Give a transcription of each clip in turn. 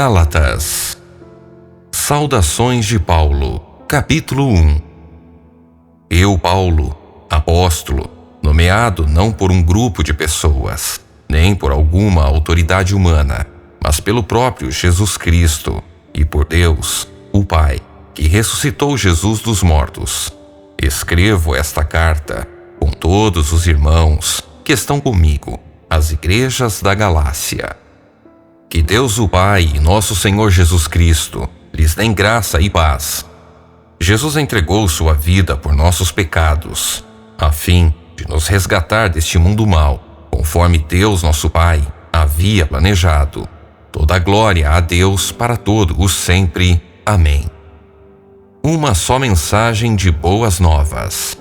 Gálatas. Saudações de Paulo, capítulo 1. Eu, Paulo, apóstolo, nomeado não por um grupo de pessoas, nem por alguma autoridade humana, mas pelo próprio Jesus Cristo e por Deus, o Pai, que ressuscitou Jesus dos mortos. Escrevo esta carta com todos os irmãos que estão comigo, as igrejas da Galácia. Que Deus o Pai e nosso Senhor Jesus Cristo lhes dêem graça e paz. Jesus entregou sua vida por nossos pecados, a fim de nos resgatar deste mundo mau, conforme Deus nosso Pai havia planejado. Toda a glória a Deus para todo o sempre. Amém. Uma só mensagem de boas novas.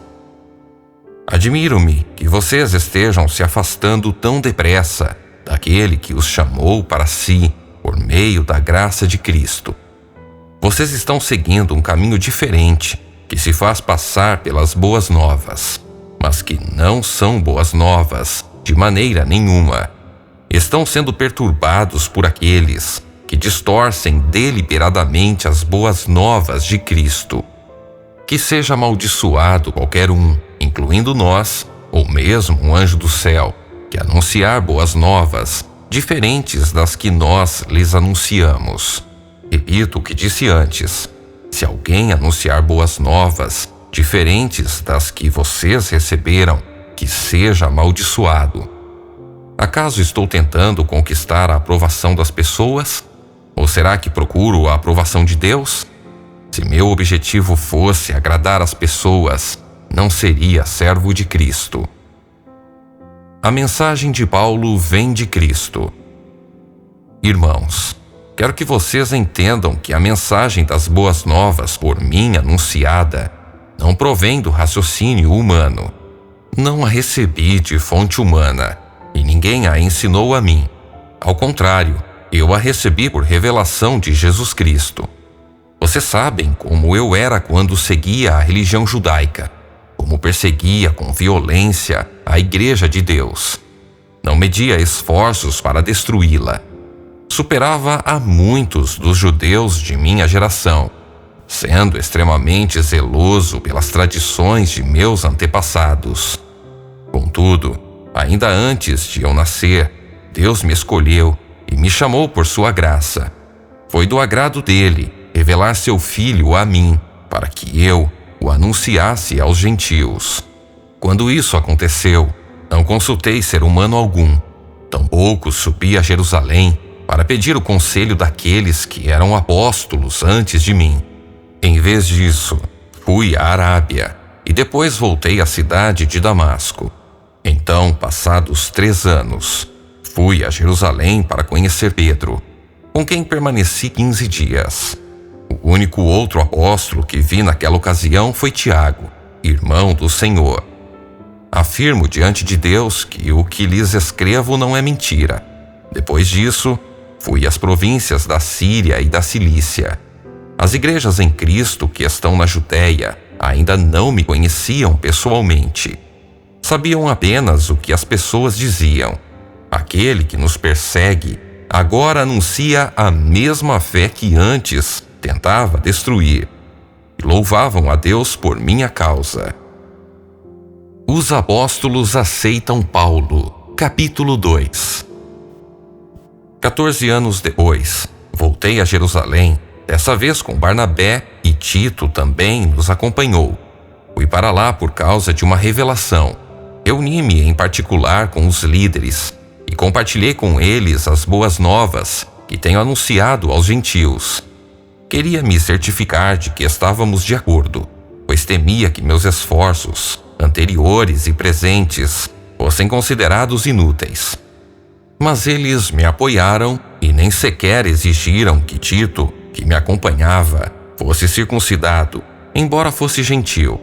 Admiro-me que vocês estejam se afastando tão depressa daquele que os chamou para si por meio da graça de Cristo. Vocês estão seguindo um caminho diferente que se faz passar pelas boas novas, mas que não são boas novas de maneira nenhuma. Estão sendo perturbados por aqueles que distorcem deliberadamente as boas novas de Cristo. Que seja amaldiçoado qualquer um, incluindo nós, ou mesmo um anjo do céu, que anunciar boas novas diferentes das que nós lhes anunciamos. Repito o que disse antes: se alguém anunciar boas novas diferentes das que vocês receberam, que seja amaldiçoado. Acaso estou tentando conquistar a aprovação das pessoas? Ou será que procuro a aprovação de Deus? Se meu objetivo fosse agradar as pessoas, não seria servo de Cristo. A mensagem de Paulo vem de Cristo. Irmãos, quero que vocês entendam que a mensagem das boas novas por mim anunciada não provém do raciocínio humano. Não a recebi de fonte humana, e ninguém a ensinou a mim. Ao contrário, eu a recebi por revelação de Jesus Cristo. Vocês sabem como eu era quando seguia a religião judaica, como perseguia com violência a Igreja de Deus. Não media esforços para destruí-la. Superava a muitos dos judeus de minha geração, sendo extremamente zeloso pelas tradições de meus antepassados. Contudo, ainda antes de eu nascer, Deus me escolheu e me chamou por sua graça. Foi do agrado dele revelar seu Filho a mim, para que eu o anunciasse aos gentios. Quando isso aconteceu, não consultei ser humano algum. Tampouco subi a Jerusalém para pedir o conselho daqueles que eram apóstolos antes de mim. Em vez disso, fui à Arábia e depois voltei à cidade de Damasco. Então, passados 3 anos, fui a Jerusalém para conhecer Pedro, com quem permaneci 15 dias. O único outro apóstolo que vi naquela ocasião foi Tiago, irmão do Senhor. Afirmo diante de Deus que o que lhes escrevo não é mentira. Depois disso, fui às províncias da Síria e da Cilícia. As igrejas em Cristo que estão na Judéia ainda não me conheciam pessoalmente. Sabiam apenas o que as pessoas diziam. Aquele que nos persegue agora anuncia a mesma fé que antes tentava destruir, e louvavam a Deus por minha causa. Os apóstolos aceitam Paulo, capítulo 2. 14 anos depois, voltei a Jerusalém, dessa vez com Barnabé, e Tito também nos acompanhou. Fui para lá por causa de uma revelação. Reuni-me em particular com os líderes e compartilhei com eles as boas novas que tenho anunciado aos gentios. Queria me certificar de que estávamos de acordo, pois temia que meus esforços, anteriores e presentes, fossem considerados inúteis. Mas eles me apoiaram e nem sequer exigiram que Tito, que me acompanhava, fosse circuncidado, embora fosse gentil.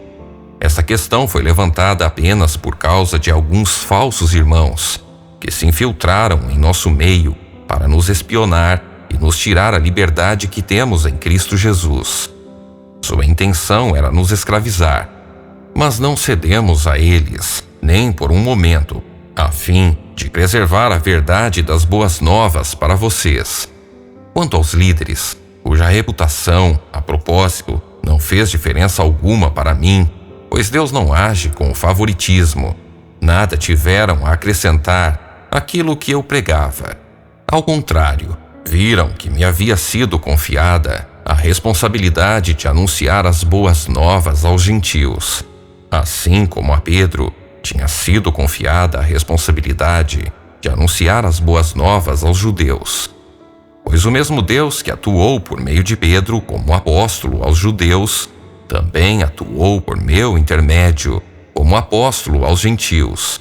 Essa questão foi levantada apenas por causa de alguns falsos irmãos que se infiltraram em nosso meio para nos espionar e nos tirar a liberdade que temos em Cristo Jesus. Sua intenção era nos escravizar, mas não cedemos a eles, nem por um momento, a fim de preservar a verdade das boas novas para vocês. Quanto aos líderes, cuja reputação, a propósito, não fez diferença alguma para mim, pois Deus não age com favoritismo, nada tiveram a acrescentar àquilo que eu pregava. Ao contrário, viram que me havia sido confiada a responsabilidade de anunciar as boas novas aos gentios, assim como a Pedro tinha sido confiada a responsabilidade de anunciar as boas novas aos judeus. Pois o mesmo Deus que atuou por meio de Pedro como apóstolo aos judeus, também atuou por meu intermédio como apóstolo aos gentios.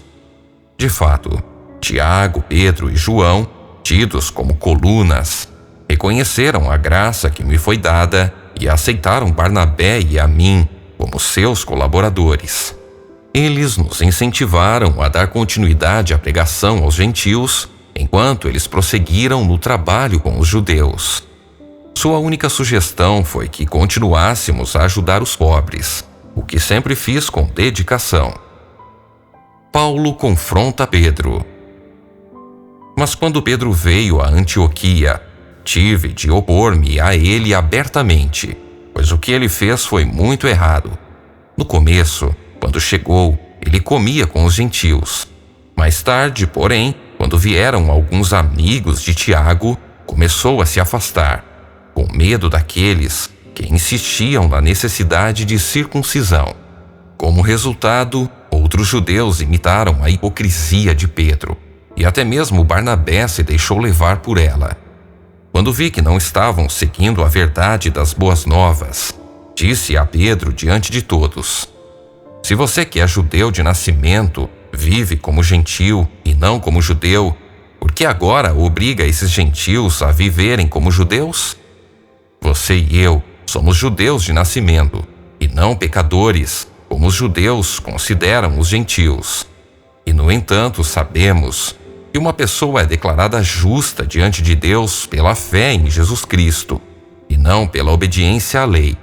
De fato, Tiago, Pedro e João, tidos como colunas, reconheceram a graça que me foi dada e aceitaram Barnabé e a mim como seus colaboradores. Eles nos incentivaram a dar continuidade à pregação aos gentios, enquanto eles prosseguiram no trabalho com os judeus. Sua única sugestão foi que continuássemos a ajudar os pobres, o que sempre fiz com dedicação. Paulo confronta Pedro. Mas quando Pedro veio a Antioquia, tive de opor-me a ele abertamente, pois o que ele fez foi muito errado. No começo, quando chegou, ele comia com os gentios. Mais tarde, porém, quando vieram alguns amigos de Tiago, começou a se afastar, com medo daqueles que insistiam na necessidade de circuncisão. Como resultado, outros judeus imitaram a hipocrisia de Pedro, e até mesmo Barnabé se deixou levar por ela. Quando vi que não estavam seguindo a verdade das boas novas, disse a Pedro diante de todos: se você que é judeu de nascimento vive como gentio e não como judeu, por que agora obriga esses gentios a viverem como judeus? Você e eu somos judeus de nascimento e não pecadores, como os judeus consideram os gentios. E, no entanto, sabemos que uma pessoa é declarada justa diante de Deus pela fé em Jesus Cristo e não pela obediência à lei.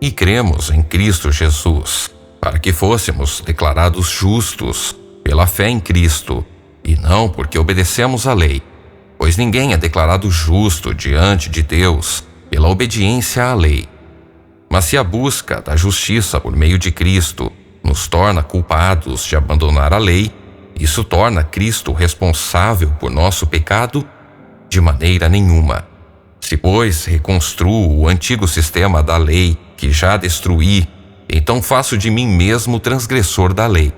E cremos em Cristo Jesus, para que fôssemos declarados justos pela fé em Cristo, e não porque obedecemos à lei, pois ninguém é declarado justo diante de Deus pela obediência à lei. Mas se a busca da justiça por meio de Cristo nos torna culpados de abandonar a lei, isso torna Cristo responsável por nosso pecado? De maneira nenhuma. Se, pois, reconstruo o antigo sistema da lei que já destruí, então faço de mim mesmo transgressor da lei.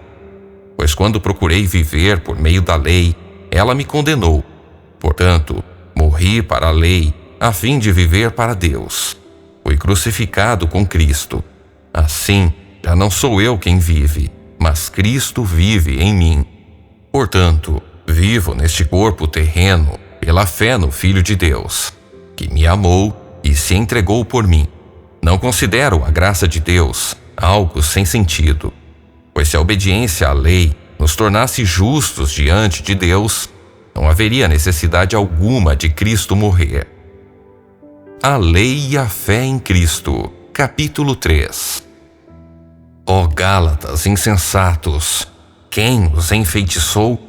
Pois quando procurei viver por meio da lei, ela me condenou. Portanto, morri para a lei, a fim de viver para Deus. Fui crucificado com Cristo. Assim, já não sou eu quem vive, mas Cristo vive em mim. Portanto, vivo neste corpo terreno pela fé no Filho de Deus, que me amou e se entregou por mim. Não considero a graça de Deus algo sem sentido, pois se a obediência à lei nos tornasse justos diante de Deus, não haveria necessidade alguma de Cristo morrer. A lei e a fé em Cristo, capítulo 3. Ó Gálatas insensatos, quem os enfeitiçou?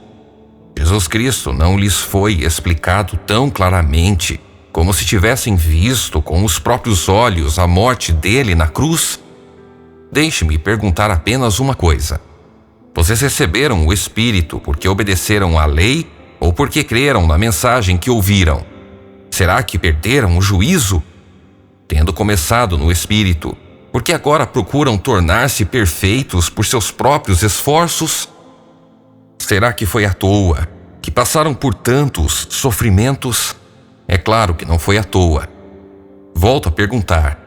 Jesus Cristo não lhes foi explicado tão claramente como se tivessem visto com os próprios olhos a morte dele na cruz? Deixe-me perguntar apenas uma coisa. Vocês receberam o Espírito porque obedeceram à lei ou porque creram na mensagem que ouviram? Será que perderam o juízo? Tendo começado no Espírito, porque agora procuram tornar-se perfeitos por seus próprios esforços? Será que foi à toa que passaram por tantos sofrimentos? É claro que não foi à toa. Volto a perguntar: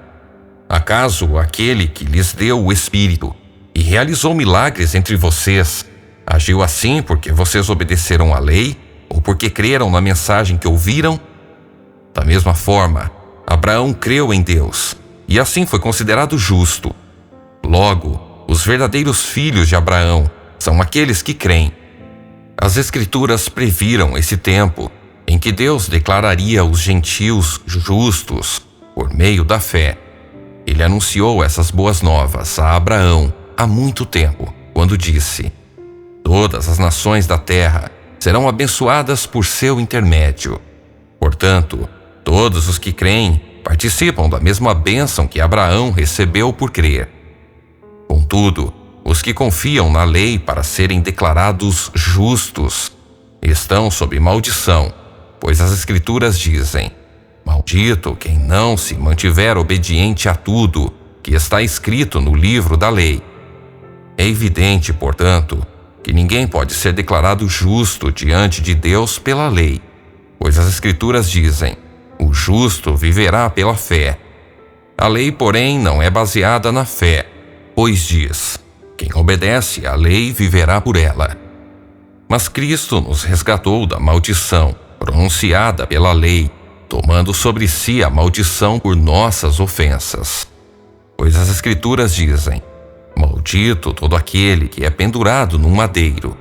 acaso aquele que lhes deu o Espírito e realizou milagres entre vocês agiu assim porque vocês obedeceram à lei ou porque creram na mensagem que ouviram? Da mesma forma, Abraão creu em Deus e assim foi considerado justo. Logo, os verdadeiros filhos de Abraão são aqueles que creem. As Escrituras previram esse tempo em que Deus declararia os gentios justos por meio da fé. Ele anunciou essas boas novas a Abraão há muito tempo, quando disse: todas as nações da terra serão abençoadas por seu intermédio. Portanto, Todos os que creem participam da mesma bênção que Abraão recebeu por crer. Contudo, os que confiam na lei para serem declarados justos estão sob maldição, pois as Escrituras dizem: maldito quem não se mantiver obediente a tudo que está escrito no livro da lei. É evidente, portanto, que ninguém pode ser declarado justo diante de Deus pela lei, pois as Escrituras dizem: o justo viverá pela fé. A lei, porém, não é baseada na fé, pois diz: quem obedece à lei viverá por ela. Mas Cristo nos resgatou da maldição pronunciada pela lei, tomando sobre si a maldição por nossas ofensas. Pois as Escrituras dizem: maldito todo aquele que é pendurado num madeiro.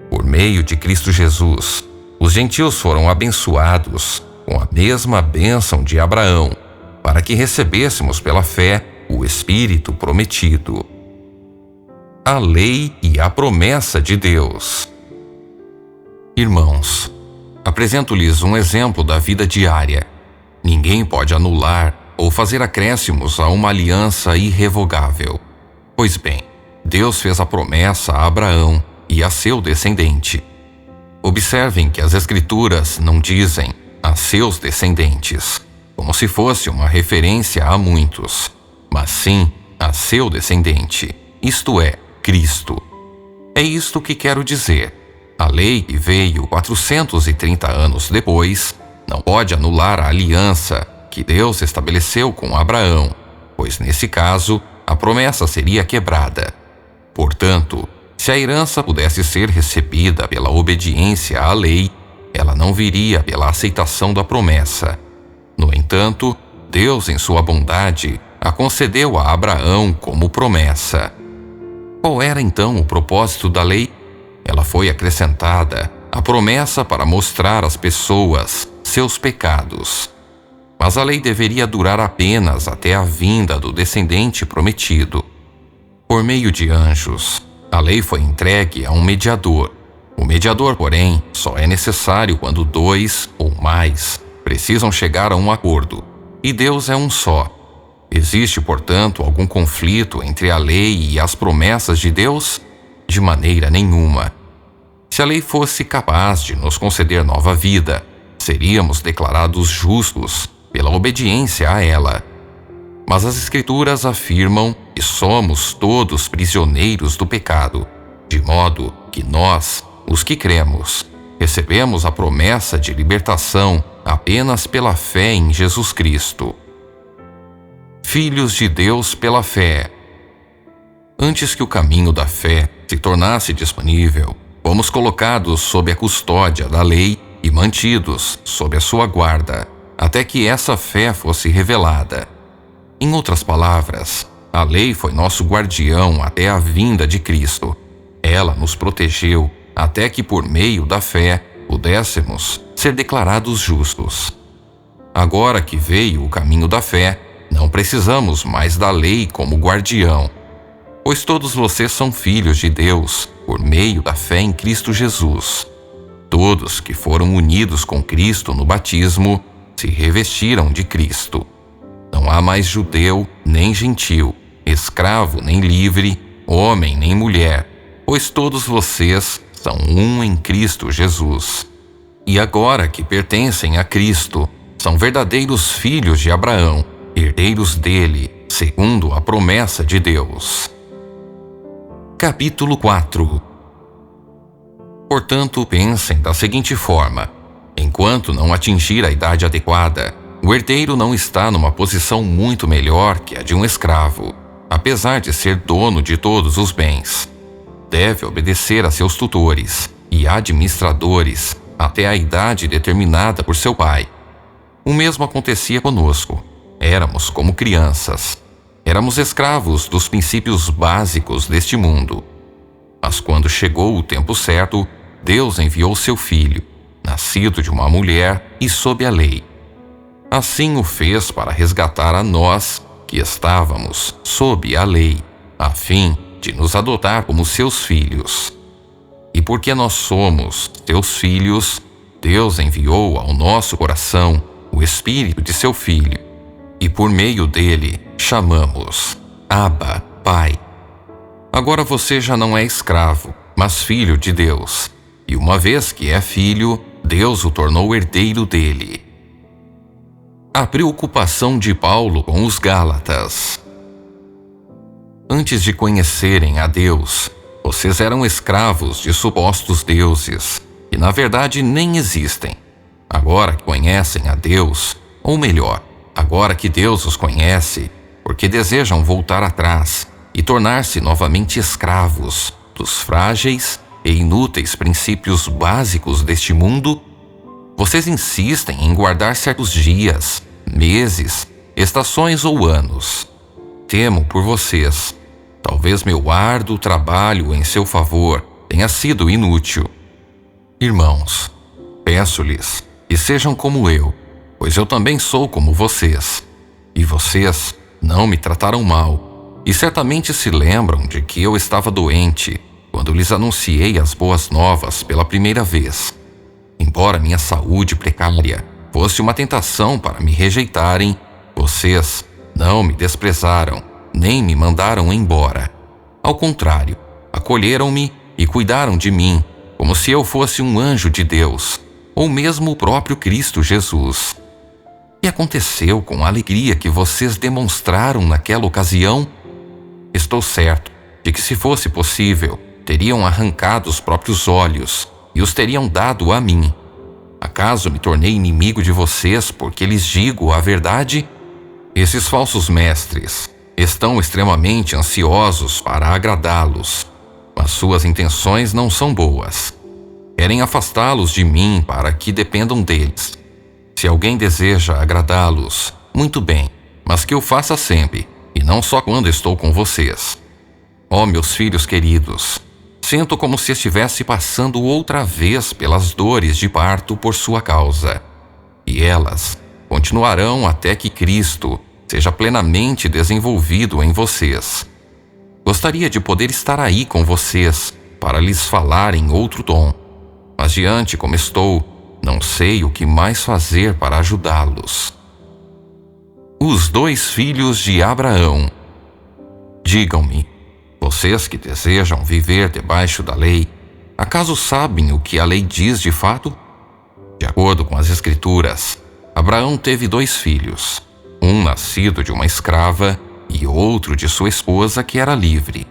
Por meio de Cristo Jesus, os gentios foram abençoados com a mesma bênção de Abraão, para que recebêssemos pela fé o Espírito prometido. A lei e a promessa de Deus. Irmãos, apresento-lhes um exemplo da vida diária. Ninguém pode anular ou fazer acréscimos a uma aliança irrevogável. Pois bem, Deus fez a promessa a Abraão e a seu descendente. Observem que as Escrituras não dizem a seus descendentes, como se fosse uma referência a muitos, mas sim a seu descendente, isto é, Cristo. É isto que quero dizer. A lei que veio 430 anos depois não pode anular a aliança que Deus estabeleceu com Abraão, pois nesse caso a promessa seria quebrada. Portanto, se a herança pudesse ser recebida pela obediência à lei, ela não viria pela aceitação da promessa. No entanto, Deus, em sua bondade, a concedeu a Abraão como promessa. Qual era então o propósito da lei? Ela foi acrescentada à promessa para mostrar às pessoas seus pecados. Mas a lei deveria durar apenas até a vinda do descendente prometido. Por meio de anjos, a lei foi entregue a um mediador. O mediador, porém, só é necessário quando dois ou mais precisam chegar a um acordo, e Deus é um só. Existe, portanto, algum conflito entre a lei e as promessas de Deus? De maneira nenhuma. Se a lei fosse capaz de nos conceder nova vida, seríamos declarados justos pela obediência a ela. Mas as Escrituras afirmam que somos todos prisioneiros do pecado, de modo que nós, os que cremos, recebemos a promessa de libertação apenas pela fé em Jesus Cristo. Filhos de Deus pela fé. Antes que o caminho da fé se tornasse disponível, fomos colocados sob a custódia da lei e mantidos sob a sua guarda, até que essa fé fosse revelada. Em outras palavras, a lei foi nosso guardião até a vinda de Cristo. Ela nos protegeu até que, por meio da fé, pudéssemos ser declarados justos. Agora que veio o caminho da fé, não precisamos mais da lei como guardião, pois todos vocês são filhos de Deus por meio da fé em Cristo Jesus. Todos que foram unidos com Cristo no batismo se revestiram de Cristo. Não há mais judeu nem gentil, escravo nem livre, homem nem mulher, pois todos vocês são um em Cristo Jesus. E agora que pertencem a Cristo, são verdadeiros filhos de Abraão, herdeiros dele, segundo a promessa de Deus. Capítulo 4. Portanto, pensem da seguinte forma: enquanto não atingir a idade adequada, o herdeiro não está numa posição muito melhor que a de um escravo, apesar de ser dono de todos os bens. Deve obedecer a seus tutores e administradores até a idade determinada por seu pai. O mesmo acontecia conosco. Éramos como crianças. Éramos escravos dos princípios básicos deste mundo. Mas quando chegou o tempo certo, Deus enviou seu filho, nascido de uma mulher e sob a lei. Assim o fez para resgatar a nós, que estávamos sob a lei, a fim de nos adotar como seus filhos. E porque nós somos seus filhos, Deus enviou ao nosso coração o Espírito de seu Filho, e por meio dele chamamos: Abba, Pai. Agora você já não é escravo, mas filho de Deus, e uma vez que é filho, Deus o tornou herdeiro dele. A preocupação de Paulo com os Gálatas. Antes de conhecerem a Deus, vocês eram escravos de supostos deuses, que na verdade nem existem. Agora que conhecem a Deus, ou melhor, agora que Deus os conhece, porque desejam voltar atrás e tornar-se novamente escravos dos frágeis e inúteis princípios básicos deste mundo, vocês insistem em guardar certos dias, meses, estações ou anos. Temo por vocês. Talvez meu árduo trabalho em seu favor tenha sido inútil. Irmãos, peço-lhes que sejam como eu, pois eu também sou como vocês. E vocês não me trataram mal, e certamente se lembram de que eu estava doente quando lhes anunciei as boas novas pela primeira vez. Embora minha saúde precária fosse uma tentação para me rejeitarem, vocês não me desprezaram, nem me mandaram embora. Ao contrário, acolheram-me e cuidaram de mim, como se eu fosse um anjo de Deus, ou mesmo o próprio Cristo Jesus. E aconteceu com a alegria que vocês demonstraram naquela ocasião? Estou certo de que, se fosse possível, teriam arrancado os próprios olhos e os teriam dado a mim. Acaso me tornei inimigo de vocês porque lhes digo a verdade? Esses falsos mestres estão extremamente ansiosos para agradá-los, mas suas intenções não são boas. Querem afastá-los de mim para que dependam deles. Se alguém deseja agradá-los, muito bem, mas que o faça sempre, e não só quando estou com vocês. Ó, meus filhos queridos, sinto como se estivesse passando outra vez pelas dores de parto por sua causa. E elas continuarão até que Cristo seja plenamente desenvolvido em vocês. Gostaria de poder estar aí com vocês para lhes falar em outro tom, mas diante como estou, não sei o que mais fazer para ajudá-los. Os 2 filhos de Abraão. Digam-me, vocês que desejam viver debaixo da lei, acaso sabem o que a lei diz de fato? De acordo com as Escrituras, Abraão teve 2 filhos, um nascido de uma escrava e outro de sua esposa que era livre.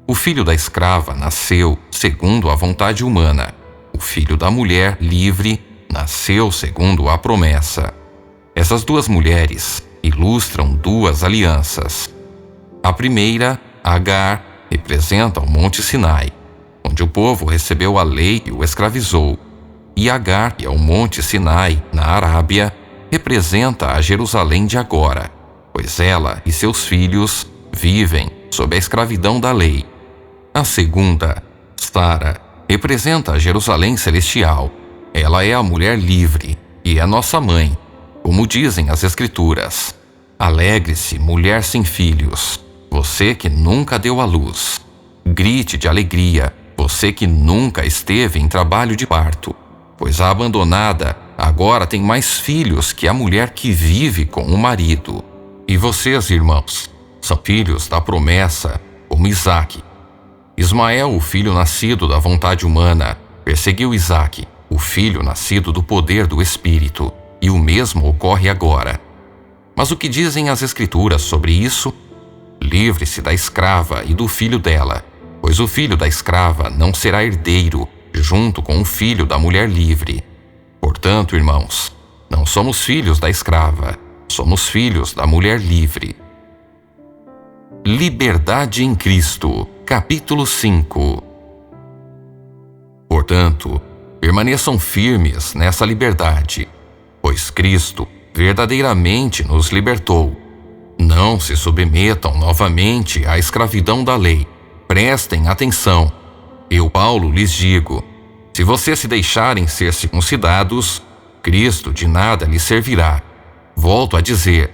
O filho da escrava nasceu segundo a vontade humana. O filho da mulher livre nasceu segundo a promessa. Essas 2 mulheres ilustram 2 alianças. A primeira, Agar, representa o Monte Sinai, onde o povo recebeu a lei e o escravizou. E Agar, que é o Monte Sinai, na Arábia, representa a Jerusalém de agora, pois ela e seus filhos vivem sob a escravidão da lei. A segunda, Sara, representa a Jerusalém celestial. Ela é a mulher livre e é nossa mãe, como dizem as Escrituras. Alegre-se, mulher sem filhos, você que nunca deu à luz. Grite de alegria, você que nunca esteve em trabalho de parto, pois a abandonada agora tem mais filhos que a mulher que vive com o marido. E vocês, irmãos, são filhos da promessa, como Isaque. Ismael, o filho nascido da vontade humana, perseguiu Isaque, o filho nascido do poder do Espírito, e o mesmo ocorre agora. Mas o que dizem as Escrituras sobre isso? Livre-se da escrava e do filho dela, pois o filho da escrava não será herdeiro, junto com o filho da mulher livre. Portanto, irmãos, não somos filhos da escrava, somos filhos da mulher livre. Liberdade em Cristo, capítulo 5. Portanto, permaneçam firmes nessa liberdade, pois Cristo verdadeiramente nos libertou. Não se submetam novamente à escravidão da lei. Prestem atenção. Eu, Paulo, lhes digo, se vocês se deixarem ser circuncidados, Cristo de nada lhes servirá. Volto a dizer,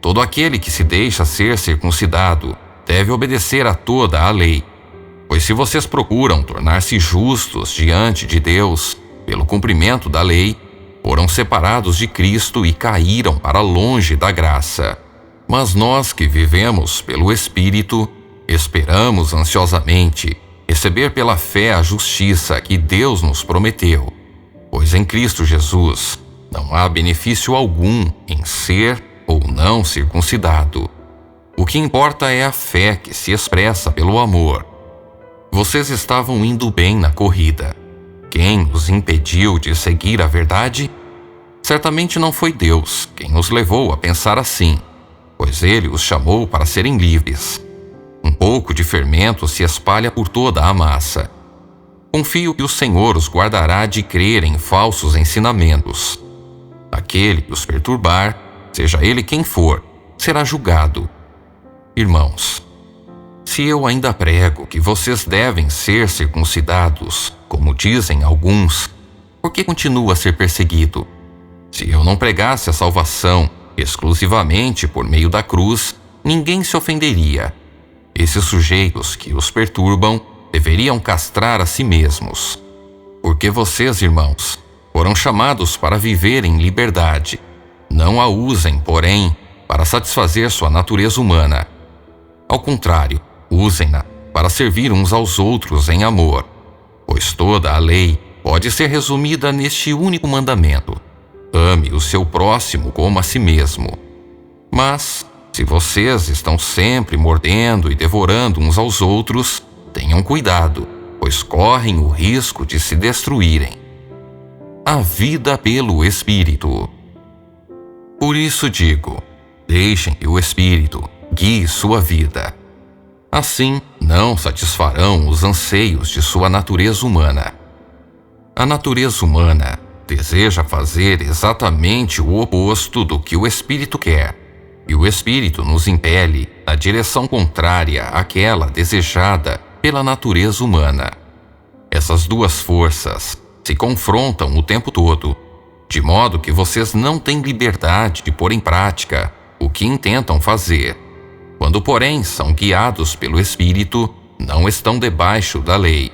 todo aquele que se deixa ser circuncidado deve obedecer a toda a lei. Pois se vocês procuram tornar-se justos diante de Deus pelo cumprimento da lei, foram separados de Cristo e caíram para longe da graça. Mas nós que vivemos pelo Espírito, esperamos ansiosamente receber pela fé a justiça que Deus nos prometeu. Pois em Cristo Jesus não há benefício algum em ser ou não circuncidado. O que importa é a fé que se expressa pelo amor. Vocês estavam indo bem na corrida. Quem os impediu de seguir a verdade? Certamente não foi Deus quem os levou a pensar assim, pois Ele os chamou para serem livres. Um pouco de fermento se espalha por toda a massa. Confio que o Senhor os guardará de crer em falsos ensinamentos. Aquele que os perturbar, seja ele quem for, será julgado. Irmãos, se eu ainda prego que vocês devem ser circuncidados, como dizem alguns, por que continuo a ser perseguido? Se eu não pregasse a salvação exclusivamente por meio da cruz, ninguém se ofenderia. Esses sujeitos que os perturbam deveriam castrar a si mesmos. Porque vocês, irmãos, foram chamados para viver em liberdade. Não a usem, porém, para satisfazer sua natureza humana. Ao contrário, usem-na para servir uns aos outros em amor, pois toda a lei pode ser resumida neste único mandamento: ame o seu próximo como a si mesmo. Mas, se vocês estão sempre mordendo e devorando uns aos outros, tenham cuidado, pois correm o risco de se destruírem. A vida pelo Espírito. Por isso digo, deixem que o Espírito guie sua vida. Assim, não satisfarão os anseios de sua natureza humana. A natureza humana deseja fazer exatamente o oposto do que o Espírito quer, e o Espírito nos impele na direção contrária àquela desejada pela natureza humana. Essas duas forças se confrontam o tempo todo, de modo que vocês não têm liberdade de pôr em prática o que intentam fazer. Quando, porém, são guiados pelo Espírito, não estão debaixo da lei.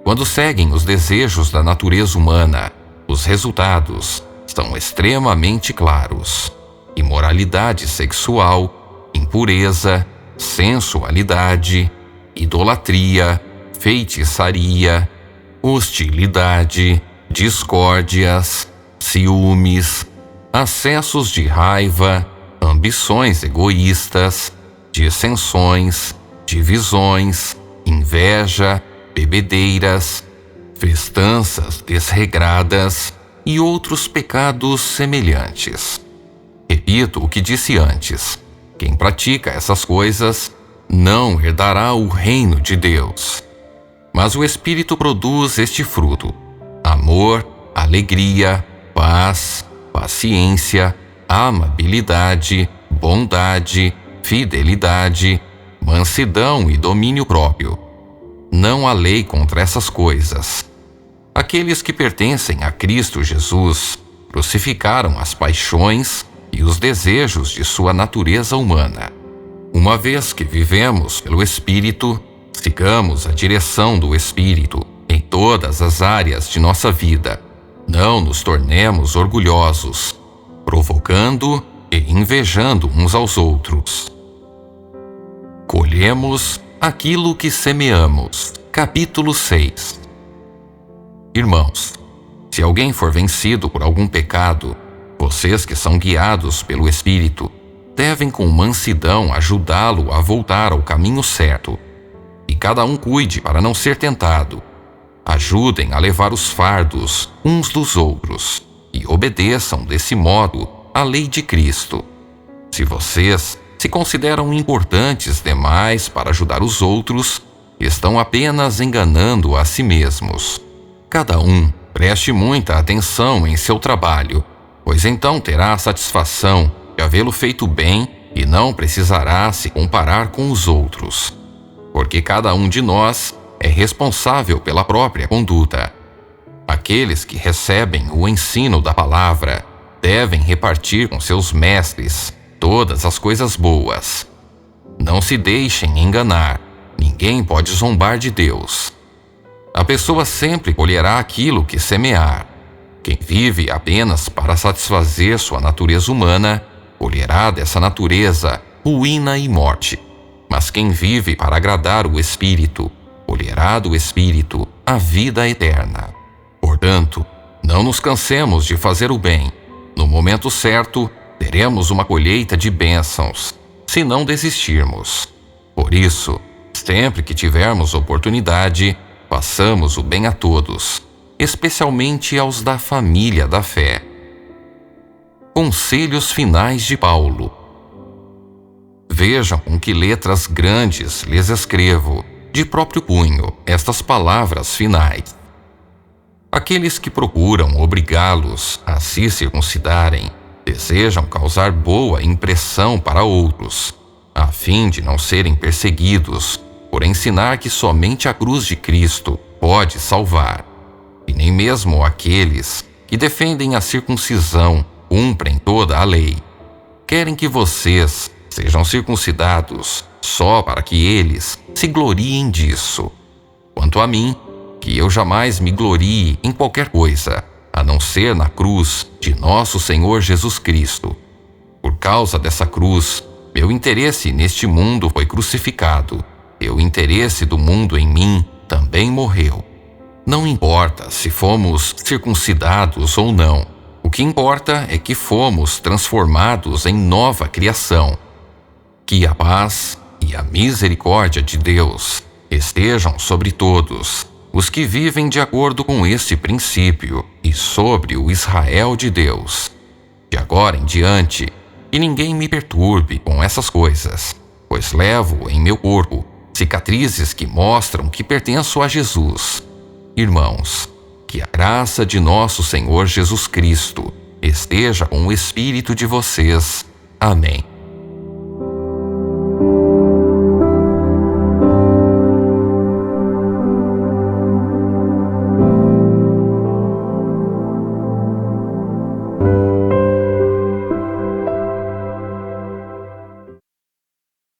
Quando seguem os desejos da natureza humana, os resultados são extremamente claros: imoralidade sexual, impureza, sensualidade, idolatria, feitiçaria, hostilidade, discórdias, ciúmes, acessos de raiva, ambições egoístas, dissensões, divisões, inveja, bebedeiras, festanças desregradas e outros pecados semelhantes. Repito o que disse antes: quem pratica essas coisas não herdará o reino de Deus. Mas o Espírito produz este fruto: amor, alegria, paz, paciência, amabilidade, bondade, fidelidade, mansidão e domínio próprio. Não há lei contra essas coisas. Aqueles que pertencem a Cristo Jesus crucificaram as paixões e os desejos de sua natureza humana. Uma vez que vivemos pelo Espírito, sigamos a direção do Espírito em todas as áreas de nossa vida. Não nos tornemos orgulhosos, provocando e invejando uns aos outros. Colhemos aquilo que semeamos. Capítulo 6. Irmãos, se alguém for vencido por algum pecado, vocês que são guiados pelo Espírito devem com mansidão ajudá-lo a voltar ao caminho certo. E cada um cuide para não ser tentado. Ajudem a levar os fardos uns dos outros e obedeçam desse modo à lei de Cristo. Se vocês se consideram importantes demais para ajudar os outros, estão apenas enganando a si mesmos. Cada um preste muita atenção em seu trabalho, pois então terá a satisfação de havê-lo feito bem e não precisará se comparar com os outros. Porque cada um de nós é responsável pela própria conduta. Aqueles que recebem o ensino da palavra devem repartir com seus mestres todas as coisas boas. Não se deixem enganar, ninguém pode zombar de Deus. A pessoa sempre colherá aquilo que semear. Quem vive apenas para satisfazer sua natureza humana, colherá dessa natureza ruína e morte. Mas quem vive para agradar o Espírito, colherá do Espírito a vida eterna. Portanto, não nos cansemos de fazer o bem. No momento certo, teremos uma colheita de bênçãos, se não desistirmos. Por isso, sempre que tivermos oportunidade, façamos o bem a todos, especialmente aos da família da fé. Conselhos finais de Paulo. Vejam com que letras grandes lhes escrevo, de próprio punho, estas palavras finais. Aqueles que procuram obrigá-los a se circuncidarem desejam causar boa impressão para outros, a fim de não serem perseguidos por ensinar que somente a cruz de Cristo pode salvar. E nem mesmo aqueles que defendem a circuncisão cumprem toda a lei. Querem que vocês sejam circuncidados só para que eles se gloriem disso. Quanto a mim, que eu jamais me glorie em qualquer coisa, a não ser na cruz de nosso Senhor Jesus Cristo. Por causa dessa cruz, meu interesse neste mundo foi crucificado, e o interesse do mundo em mim também morreu. Não importa se fomos circuncidados ou não, o que importa é que fomos transformados em nova criação. Que a paz e a misericórdia de Deus estejam sobre todos os que vivem de acordo com este princípio e sobre o Israel de Deus. De agora em diante, que ninguém me perturbe com essas coisas, pois levo em meu corpo cicatrizes que mostram que pertenço a Jesus. Irmãos, que a graça de nosso Senhor Jesus Cristo esteja com o espírito de vocês. Amém.